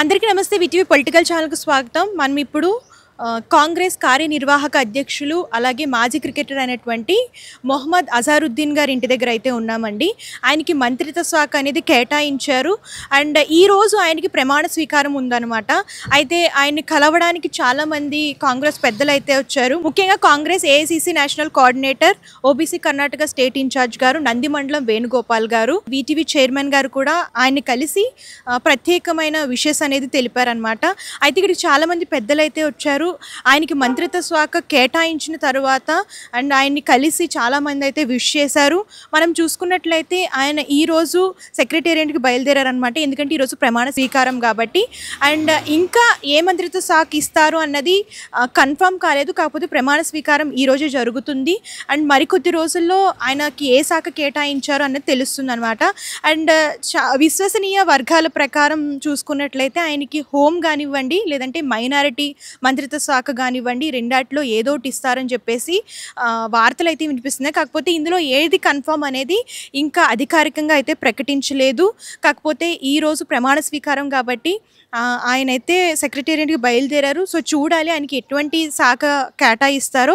అందరికీ నమస్తే. VTV political ఛానల్‌కు స్వాగతం. మనం ఇప్పుడు కాంగ్రెస్ కార్యనిర్వాహక అధ్యక్షులు అలాగే మాజీ క్రికెటర్ అయినటువంటి మొహమ్మద్ అజారుద్దీన్ గారి ఇంటి దగ్గర అయితే ఉన్నామండి. ఆయనకి మంత్రిత్వ శాఖ అనేది కేటాయించారు. అండ్ ఈరోజు ఆయనకి ప్రమాణ స్వీకారం ఉందన్నమాట. అయితే ఆయన్ని కలవడానికి చాలామంది కాంగ్రెస్ పెద్దలు అయితే వచ్చారు. ముఖ్యంగా Congress AICC national coordinator, OBC Karnataka state incharge గారు నందిమండలం వేణుగోపాల్ గారు, వీటీవీ చైర్మన్ గారు కూడా ఆయన్ని కలిసి ప్రత్యేకమైన విషెస్ అనేది తెలిపారనమాట. అయితే ఇక్కడికి చాలామంది పెద్దలు అయితే వచ్చారు. ఆయనకి మంత్రిత్వ శాఖ కేటాయించిన తర్వాత అండ్ ఆయన్ని కలిసి చాలామంది అయితే విష్ చేశారు. మనం చూసుకున్నట్లయితే ఆయన ఈరోజు సెక్రటేరియట్కి బయలుదేరారనమాట. ఎందుకంటే ఈరోజు ప్రమాణ స్వీకారం కాబట్టి. అండ్ ఇంకా ఏ మంత్రిత్వ శాఖ ఇస్తారు అన్నది కన్ఫర్మ్ కాలేదు. కాకపోతే ప్రమాణ స్వీకారం ఈరోజే జరుగుతుంది. అండ్ మరికొద్ది రోజుల్లో ఆయనకి ఏ శాఖ కేటాయించారు అన్నది తెలుస్తుంది అనమాట. అండ్ విశ్వసనీయ వర్గాల ప్రకారం చూసుకున్నట్లయితే ఆయనకి హోమ్ కానివ్వండి, లేదంటే మైనారిటీ మంత్రిత్వ శాఖ కానివ్వండి, రెండాటిలో ఏదోటి ఇస్తారని చెప్పేసి వార్తలు అయితే వినిపిస్తున్నాయి. కాకపోతే ఇందులో ఏది కన్ఫర్మ్ అనేది ఇంకా అధికారికంగా అయితే ప్రకటించలేదు. కాకపోతే ఈరోజు ప్రమాణ స్వీకారం కాబట్టి ఆయనైతే సెక్రటేరియట్కి బయలుదేరారు. సో చూడాలి ఆయనకి ఎటువంటి శాఖ కేటాయిస్తారో.